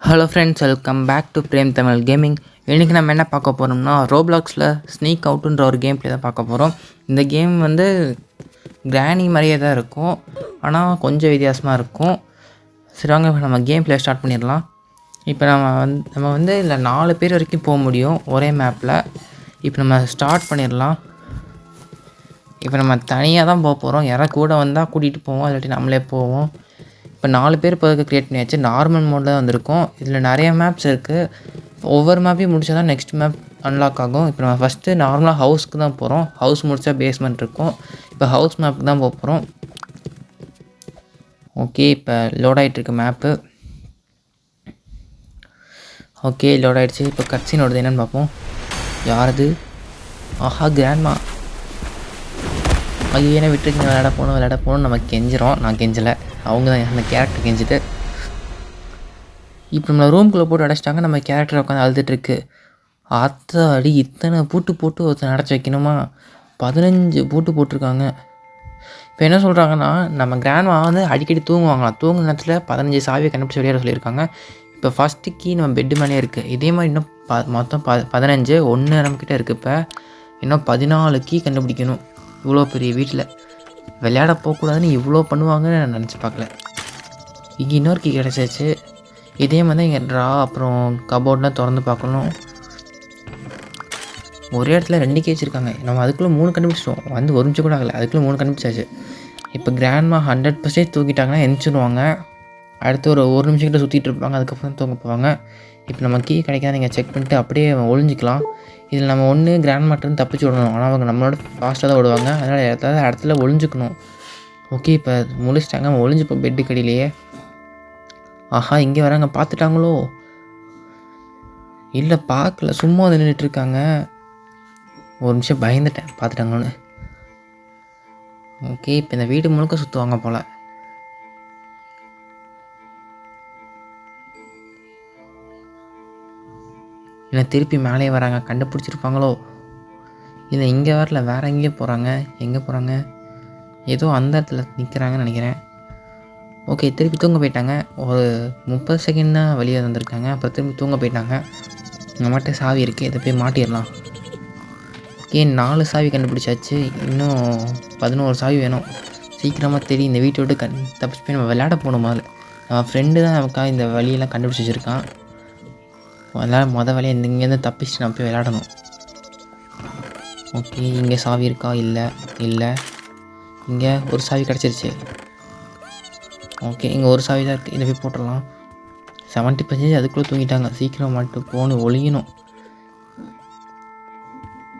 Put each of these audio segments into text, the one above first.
Hello friends, welcome back to Prem Tamil gaming. இன்றைக்கி நம்ம என்ன பார்க்க போகிறோம்னா, ரோப்ளாக்ஸில் ஸ்னீக் அவுட்டுன்ற ஒரு கேம் ப்ளே தான் பார்க்க போகிறோம். இந்த கேம் வந்து கிராணி மாதிரியே தான் இருக்கும், ஆனால் கொஞ்சம் வித்தியாசமாக இருக்கும். சரி வாங்க, இப்போ நம்ம கேம் ப்ளே ஸ்டார்ட் பண்ணிடலாம். இப்போ நம்ம வந்து இல்லை 4 பேர் வரைக்கும் போக முடியும் ஒரே மேப்பில். இப்போ நம்ம ஸ்டார்ட் பண்ணிடலாம். இப்போ நம்ம தனியாக தான் போக போகிறோம். யாராவது கூட வந்தால் கூட்டிகிட்டு போவோம், இல்லாட்டி நம்மளே போவோம். இப்போ 4 பேர் இப்போதைக்கு க்ரியேட் பண்ணியாச்சு. நார்மல் மோடில் தான் வந்திருக்கும். இதில் நிறைய மேப்ஸ் இருக்குது. ஒவ்வொரு மேப்பையும் முடிச்சா தான் நெக்ஸ்ட் மேப் அன்லாக் ஆகும். இப்போ நம்ம ஃபஸ்ட்டு நார்மலாக ஹவுஸ்க்கு தான் போகிறோம். ஹவுஸ் முடித்தா பேஸ்மெண்ட் இருக்கும். இப்போ ஹவுஸ் மேப்புக்கு தான் போக போகிறோம். ஓகே, இப்போ லோட் ஆகிட்டுருக்கு மேப்பு. ஓகே, லோட் ஆகிடுச்சு. இப்போ கட்சின் ஓடுது, என்னென்னு பார்ப்போம். யாரது? ஆஹா, கிராண்ட்மா. ஐயோ, ஏன்னா விட்டுருக்கீங்க, விளையாட போகணும் நம்ம கெஞ்சிரும். நான் கெஞ்சலை, அவங்க தான் அந்த கேரக்டர் கெஞ்சிட்டு. இப்போ நம்மளை ரூம்குள்ளே போட்டு அடைச்சிட்டாங்க. நம்ம கேரக்டர் உட்காந்து அழுதுட்டுருக்கு. அடி இத்தனை பூட்டு போட்டு ஒருத்தனை அடைச்சி வைக்கணுமா? 15 பூட்டு போட்டிருக்காங்க. இப்போ என்ன சொல்கிறாங்கன்னா, நம்ம கிராண்ட்மா வந்து அடிக்கடி தூங்குவாங்களாம். தூங்குற நேரத்தில் 15 சாவியை கண்டுபிடிச்சி வெளியேற சொல்லியிருக்காங்க. இப்போ ஃபஸ்ட்டு கீ நம்ம பெட்டு மேலே இருக்குது. இதே மாதிரி இன்னும் மொத்தம் 15 நம்மக்கிட்ட இருக்குது. இப்போ இன்னும் 14 கீ கண்டுபிடிக்கணும். இவ்வளோ பெரிய வீட்டில் விளையாட போகக்கூடாதுன்னு இவ்வளோ பண்ணுவாங்கன்னு நான் நினச்சி பார்க்கல. இங்கே இன்னொரு கீ கிடச்சிச்சு. இதே மாதிரி தான் இங்கே ட்ரா அப்புறம் கபோர்ட்லாம் திறந்து பார்க்கணும். ஒரே இடத்துல 2 கீ வச்சுருக்காங்க. நம்ம அதுக்குள்ளே 3 கண்டுபிடிச்சிட்டோம். வந்து ஒரு நிமிஷம் கூட ஆகலை, அதுக்குள்ளே 3 கண்டுபிடிச்சாச்சு. இப்போ கிராண்ட்மா 100% தூக்கிட்டாங்கன்னா எந்திரிச்சிடுவாங்க. அடுத்து ஒரு நிமிஷம் கிட்ட சுற்றிட்டு இருப்பாங்க, அதுக்கப்புறம் தூங்க போவாங்க. இப்போ நம்ம கீ கிடைக்காத நீங்கள் செக் பண்ணிட்டு அப்படியே ஒளிஞ்சிக்கலாம். இதில் நம்ம ஒன்று கிராண்ட்மாட்டிருந்து தப்பிச்சு விடணும். ஆனால் அவங்க நம்மளோட ஃபாஸ்ட்டாக தான் விடுவாங்க. அதனால் இடத்துல ஒளிஞ்சிக்கணும். ஓகே, இப்போ முழிச்சிட்டாங்க. நம்ம ஒளிஞ்சுப்போம் பெட்டு கடியிலேயே. ஆஹா, இங்கே வராங்க. பார்த்துட்டாங்களோ? இல்லை, பார்க்கல, சும்மா வந்து நின்றுட்டுருக்காங்க. ஒரு நிமிஷம் பயந்துட்டேன், பார்த்துட்டாங்கன்னு. ஓகே, இப்போ இந்த வீடு முழுக்க சுற்றுவாங்க போல். இல்லை, திருப்பி மேலே வராங்க. கண்டுபிடிச்சிருப்பாங்களோ? இல்லை, இங்கே வரல, வேறு எங்கேயோ போகிறாங்க. எங்கே போகிறாங்க? ஏதோ அந்த இடத்துல நிற்கிறாங்கன்னு நினைக்கிறேன். ஓகே, திருப்பி தூங்க போயிட்டாங்க. ஒரு 30 செகண்ட் தான் வெளியே வந்திருக்காங்க. அப்புறம் திரும்பி தூங்க போயிட்டாங்க. நம்மகிட்ட சாவி இருக்குது, இதை போய் மாட்டிடலாம். ஓகே, 4 சாவி கண்டுபிடிச்சாச்சு. இன்னும் 11 சாவி வேணும். சீக்கிரமாக தேடி இந்த வீட்டை விட்டு தப்பிச்சு போய் நம்ம விளையாட போகணும். முதல்ல நம்ம ஃப்ரெண்டு தான் நமக்காக இந்த வழியெல்லாம் கண்டுபிடிச்சி வச்சுருக்கான். அதனால் மொதல் வேலையை இங்கேருந்து தப்பிச்சு நம்ம போய் விளையாடணும். ஓகே, இங்கே சாவி இருக்கா? இல்லை. இங்கே ஒரு சாவி கிடச்சிருச்சு. ஓகே, இங்கே ஒரு சாவி தான் இருக்குது, இதை போய் போட்டுடலாம். 70% அதுக்குள்ளே தூங்கிட்டாங்க. சீக்கிரம் மட்டும் போகணும், ஒழியணும்.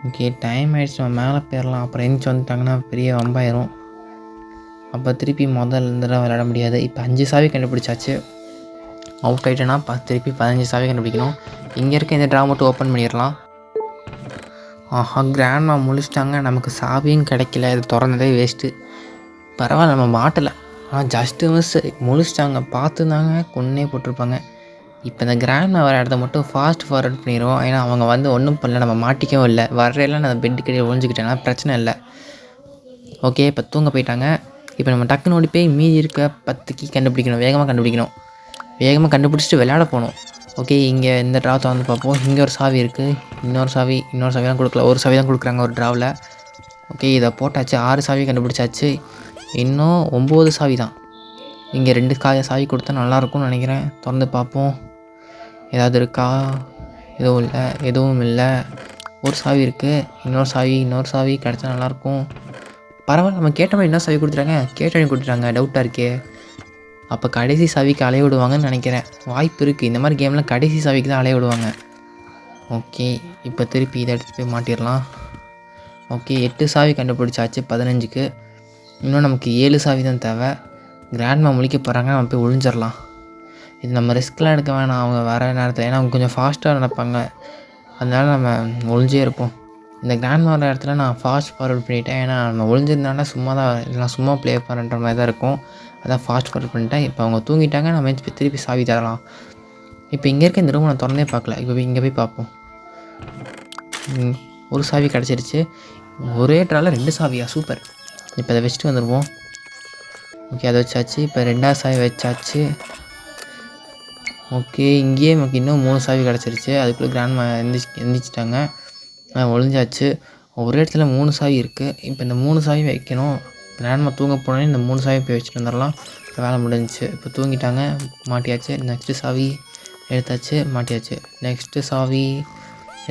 ஓகே, டைம் ஆகிடுச்சு, நம்ம மேலே போயிடலாம். அப்புறம் எந்திச்சு வந்துட்டாங்கன்னா பெரிய வம்பாயிரும். அப்போ திருப்பி முதல்ல விளையாட முடியாது. இப்போ 5 சாவி கண்டுபிடிச்சாச்சு. அவுட் ஆகிட்டேன்னா திருப்பி 15 சாவி கண்டுபிடிக்கணும். இங்கே இருக்க இந்த ட்ரா மட்டும் ஓப்பன் பண்ணிடலாம். ஆஹா, கிராண்ட்மா முழிச்சிட்டாங்க. நமக்கு சாவியும் கிடைக்கல. இது திறந்ததே வேஸ்ட்டு. பரவாயில்ல, நம்ம மாட்டலை. ஆனால் ஜஸ்ட்டு மிஸ் முழிச்சிட்டாங்க. பார்த்துருந்தாங்க கொன்னே போட்டிருப்பாங்க. இப்போ இந்த கிராண்ட்மா வர இடத்த மட்டும் ஃபாஸ்ட் ஃபார்வர்ட் பண்ணிடுவோம். ஏன்னா அவங்க வந்து ஒன்றும் பண்ணல, நம்ம மாட்டிக்கவும் இல்லை. வரையெல்லாம் நான் பெட்டு கடையில் ஒழிஞ்சிக்கிட்டேன்னா பிரச்சனை இல்லை. ஓகே, இப்போ தூங்க போயிட்டாங்க. இப்போ நம்ம டக்குன்னு ஓடி போய் மீதி இருக்க 10 கீ கண்டுபிடிக்கணும். வேகமாக கண்டுபிடிச்சிட்டு விளையாட போகணும். ஓகே, இங்கே இந்த ட்ரா திறந்து பார்ப்போம். இங்கே ஒரு சாவி இருக்குது. இன்னொரு சாவி தான் கொடுக்கல. ஒரு சாவி தான் கொடுக்குறாங்க ஒரு ட்ராவில். ஓகே, இதை போட்டாச்சு. 6 சாவி கண்டுபிடிச்சாச்சு. இன்னும் 9 சாவி தான். இங்கே 2 சாவி கொடுத்தா நல்லாயிருக்கும்னு நினைக்கிறேன். திறந்து பார்ப்போம், ஏதாவது இருக்கா? எதுவும் இல்லை. ஒரு சாவி இருக்குது. இன்னொரு சாவி கிடச்சா நல்லாயிருக்கும். பரவாயில்ல, நம்ம கேட்ட மாதிரி இன்னொரு சாவி கொடுத்துட்டாங்க. டவுட்டாக இருக்கே. அப்போ கடைசி சாவிக்கு அலைய விடுவாங்கன்னு நினைக்கிறேன். வாய்ப்பு இருக்குது. இந்த மாதிரி கேமில் கடைசி சாவிக்கு தான் அலைய விடுவாங்க. ஓகே, இப்போ திருப்பி இதை எடுத்து போய் மாட்டிடலாம். ஓகே, 8 சாவி கண்டுபிடிச்சாச்சு 15க்கு. இன்னும் நமக்கு 7 சாவி தான் தேவை. கிராண்ட்மா முழிக்க போகிறாங்க, நம்ம போய் ஒழிஞ்சிடலாம். இது நம்ம ரிஸ்க்லாம் எடுக்க வேணாம் அவங்க வர நேரத்தில். ஏன்னா அவங்க கொஞ்சம் ஃபாஸ்ட்டாக நடப்பாங்க. அதனால நம்ம ஒழிஞ்சே இருப்போம். இந்த கிராண்ட்மா வர இடத்துல நான் ஃபாஸ்ட் ஃபார்வர்ட் பண்ணிட்டேன். ஏன்னா நம்ம ஒழிஞ்சிருந்தானா சும்மா ப்ளே பண்ணுற மாதிரி தான் இருக்கும். அதான் ஃபாஸ்ட் ஃபார்வர்ட் பண்ணிட்டேன். இப்போ அவங்க தூங்கிட்டாங்க. நம்ம திருப்பி சாவி தரலாம். இப்போ இங்கே இருக்க இந்த ரூம் நான் திறந்தே பார்க்கல. இப்போ இங்கே போய் பார்ப்போம். ஒரு சாவி கிடச்சிருச்சு. ஒரே ட்ராவில் 2 சாவியா? சூப்பர். இப்போ அதை வச்சுட்டு வந்துடுவோம். ஓகே, அதை வச்சாச்சு. இப்போ 2வது சாவி வச்சாச்சு. ஓகே, இங்கேயே நமக்கு இன்னும் 3 சாவி கிடச்சிருச்சு. அதுக்குள்ளே கிராண்ட்மா எந்திரிச்சிட்டாங்க. ஒளிஞ்சாச்சு. ஒரே இடத்துல 3 சாவி இருக்குது. இப்போ இந்த 3 சாவி வைக்கணும். கிராண்ட்மா தூங்க போனோடனே இந்த 3 சாவி போய் வச்சுட்டு வந்துடலாம். வேலை முடிஞ்சிச்சு. இப்போ தூங்கிட்டாங்க, மாட்டியாச்சு. நெக்ஸ்ட்டு சாவி எடுத்தாச்சு, மாட்டியாச்சு. நெக்ஸ்ட்டு சாவி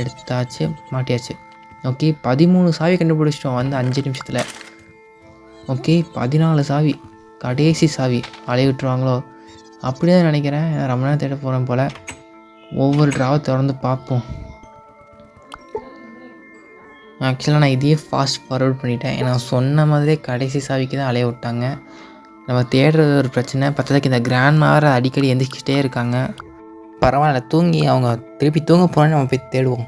எடுத்தாச்சு, மாட்டியாச்சு. ஓகே, 13 சாவி கண்டுபிடிச்சிட்டோம் வந்து 5 நிமிஷத்தில். ஓகே, 14 சாவி, கடைசி சாவி. அலைய விட்டுருவாங்களோ அப்படி தான் நினைக்கிறேன். ரொம்ப நேரம் தேட போகிறேன் போல். ஒவ்வொரு ட்ராவை திறந்து பார்ப்போம். ஆக்சுவலாக நான் இதையே ஃபாஸ்ட் ஃபார்வர்ட் பண்ணிட்டேன். ஏன்னா சொன்ன மாதிரியே கடைசி சாவிக்கு தான் அலைய விட்டாங்க. நம்ம தேடுறது ஒரு பிரச்சனை. பத்ததுக்கு இந்த கிராண்ட்மா வேறு அடிக்கடி எந்திரிச்சிட்டே இருக்காங்க. பரவாயில்ல, தூங்கி அவங்க திருப்பி தூங்க போனோன்னு நம்ம போய் தேடுவோம்.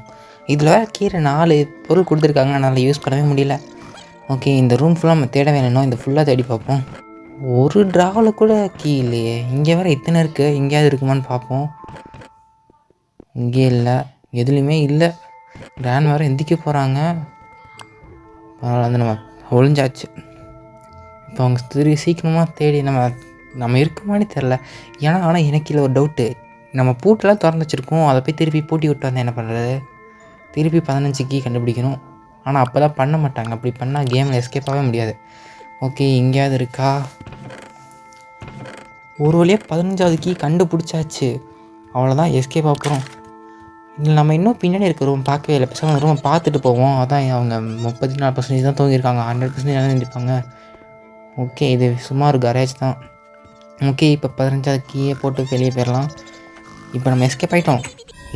இதில் வேறு கீரை 4 பொருள் கொடுத்துருக்காங்க, அதனால் யூஸ் பண்ணவே முடியல. ஓகே, இந்த ரூம் ஃபுல்லாக நம்ம தேட வேணும். இந்த ஃபுல்லாக தேடி பார்ப்போம். ஒரு ட்ராவில் கூட கீ இல்லையே. இங்கே வேறு இத்தனை இருக்குது, எங்கேயாவது இருக்குமான்னு பார்ப்போம். இங்கே இல்லை, எதுலேயுமே இல்லை. கிராண்ட் வேறு எந்திரிக்க போகிறாங்க. வந்து நம்ம ஒளிஞ்சாச்சு. இப்போ அவங்க சீக்கிரமாக தேடி நம்ம இருக்குமானே தெரில. ஆனால் எனக்கு இல்லை ஒரு டவுட்டு. நம்ம பூட்டெல்லாம் திறந்து வச்சுருக்கோம், அதை போய் திருப்பி பூட்டி விட்டு வந்தால் என்ன பண்ணுறது? திருப்பி 15 கீ கண்டுபிடிக்கணும். ஆனால் அப்போல்லாம் பண்ண மாட்டாங்க. அப்படி பண்ணால் கேமில் எஸ்கேப் ஆகவே முடியாது. ஓகே, எங்கேயாவது இருக்கா? ஒரு வழியாக 15வது கீ கண்டுபிடிச்சாச்சு. அவ்வளோதான், எஸ்கேப் ஆகிறோம். இதில் நம்ம இன்னும் பின்னாடி இருக்க ரூம் பார்க்கவே இல்லை. பேசாமல் ரூமை பார்த்துட்டு போவோம். அதான் அவங்க 34% தான் தூங்கியிருக்காங்க. 100% எல்லாம் நினைப்பாங்க. ஓகே, இது சும்மா ஒரு கரேஜ் தான். ஓகே, இப்போ 15வது கீயை போட்டு வெளியே போயிடலாம். இப்போ நம்ம எஸ்கேப் ஆகிட்டோம்.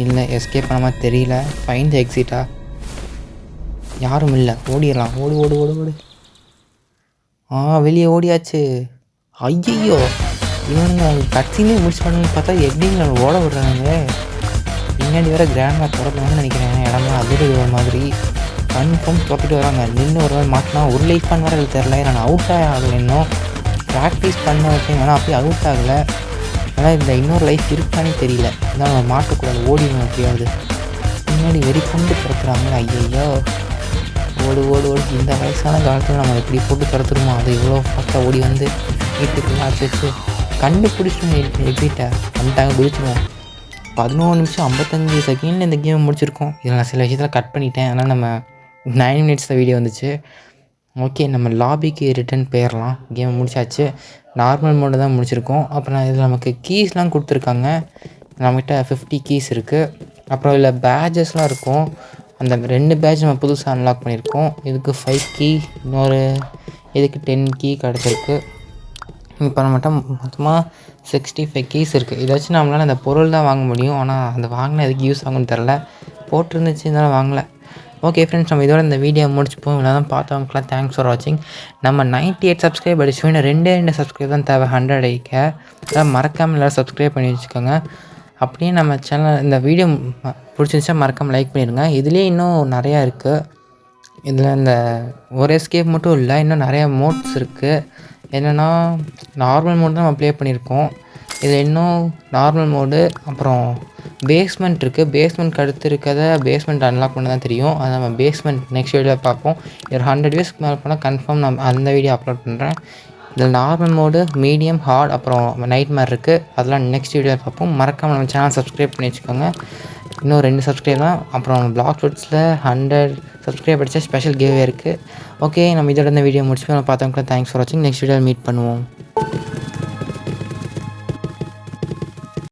இல்லை, எஸ்கேப் பண்ண மாதிரி தெரியல. ஃபைண்ட் எக்ஸிட்டா? யாரும் இல்லை, ஓடிடலாம். ஓடு ஓடு ஓடு ஓடு. வெளியே ஓடியாச்சு. ஐயோ, இவனுங்க கட்சினே முடிச்சு பண்ணுன்னு பார்த்தா எப்படிங்க ஓட விடுறாங்க. பின்னாடி வேறு கிராண்ட்மா தொடக்கணும்னு நினைக்கிறேன். இடமா அதிர்வு ஒரு மாதிரி கன்ஃபார்ம் தொப்பிட்டு வராங்க. நின்று ஒரு நாள் மாட்டினா ஒரு லைஃப் பண்ண வர தெரில. நான் அவுட் ஆகலை. இன்னும் ப்ராக்டிஸ் பண்ண வச்சேன், ஆனால் அப்படியே அவுட் ஆகலை. ஆனால் இந்த இன்னொரு லைஃப் இருக்கானே தெரியல. இதனால் நம்ம மாட்டக்கூடாது, ஓடிடணும் எப்படியாவது. பின்னாடி வெறி கொண்டு துரத்துறாங்க. ஐயோ, ஓடு ஓடு ஓடு. இந்த வயசான காலத்தில் நம்ம எப்படி போட்டு துரத்துருமோ அது இவ்வளோ ஃபாஸ்ட்டாக ஓடி வந்து வீட்டுக்கு ஆச்சு வச்சு கண்டுபிடிச்சிட்டோம். எக்ஸிட்டை வந்துட்டாங்க, குதிச்சிடுவோம். 11 நிமிஷம் 55 செகண்டில் இந்த கேம் முடிச்சிருக்கோம். இதில் நான் சில விஷயத்தில் கட் பண்ணிட்டேன். அதனால் நம்ம 9 மினிட்ஸில் வீடியோ வந்துச்சு. ஓகே, நம்ம லாபிக்கு ரிட்டன் போயிடலாம். கேம் முடிச்சாச்சு. நார்மல் மோடு தான் முடிச்சிருக்கோம். அப்புறம் இதில் நமக்கு கீஸ்லாம் கொடுத்துருக்காங்க. நம்மகிட்ட 50 கீஸ் இருக்குது. அப்புறம் இதில் பேட்ஜஸ்லாம் இருக்கும். அந்த 2 பேட்ச் நம்ம புதுசாக அன்லாக் பண்ணியிருக்கோம். இதுக்கு 5 கீ, இன்னொரு இதுக்கு 10 கீ கிடச்சிருக்கு. இப்போ நம்மகிட்ட மொத்தமாக 65 கீஸ் இருக்குது. இதை வச்சு நம்மளால் அந்த பொருள் தான் வாங்க முடியும். ஆனால் அந்த வாங்கினா எதுக்கு யூஸ் ஆகும்னு தெரில. போட்டிருந்துச்சு, இருந்தாலும் வாங்கலை. ஓகே ஃப்ரெண்ட்ஸ், நம்ம இதோட இந்த வீடியோ முடிச்சுப்போம். இவ்வளோ தான் பார்த்தவங்களுக்குலாம் தேங்க்ஸ் ஃபார் வாட்சிங். நம்ம 98 சப்ஸ்கிரைப் அடிச்சு இன்னும் 2 சப்ஸ்கிரைப் தான் தேவை 100 அடிக்க. அதான் மறக்காமல் எல்லோரும் சப்ஸ்கிரைப் பண்ணி வச்சுக்கோங்க. அப்படியே நம்ம சேனல் இந்த வீடியோ பிடிச்சிருந்துச்சா மறக்காமல் லைக் பண்ணிடுங்க. இதுலேயே இன்னும் நிறையா இருக்குது. இதில் இந்த ஒரு எஸ்கேப் மட்டும் இல்லை, இன்னும் நிறையா மோட்ஸ் இருக்குது. என்னென்னா நார்மல் மோட் தான் நம்ம ப்ளே பண்ணியிருக்கோம். இதில் இன்னும் நார்மல் மோடு, அப்புறம் பேஸ்மெண்ட் இருக்குது. பேஸ்மெண்ட்க்கு அடுத்து இருக்கிறத பேஸ்மெண்ட் அன்லாக் பண்ண தான் தெரியும். அதை நம்ம பேஸ்மெண்ட் நெக்ஸ்ட் வீடியோவில் பார்ப்போம். ஒரு 100 வியூஸ்க்கு மேலே போனால் கன்ஃபார்ம் நான் அந்த வீடியோ அப்லோட் பண்ணுறேன். இதில் நார்மல் மோடு, மீடியம், ஹார்ட், அப்புறம் நைட் மாதிரி இருக்குது. அதெல்லாம் நெக்ஸ்ட் வீடியோவில் பார்ப்போம். மறக்காமல் நம்ம சேனல் சப்ஸ்கிரைப் பண்ணி வச்சுக்கோங்க. இன்னும் 2 சப்ஸ்கிரைப் தான். அப்புறம் பிளாக் ஷூட்ஸில் 100 சப்ஸ்கிரைப் அடித்தா ஸ்பெஷல் கிவ்வே இருக்குது. ஓகே, நம்ம இதோட இந்த வீடியோ முடிச்சுப்போம். பார்த்தவங்களுக்கு தேங்க்ஸ் ஃபார் வாட்சிங். நெக்ஸ்ட் வீடியோவில் மீட் பண்ணுவோம்.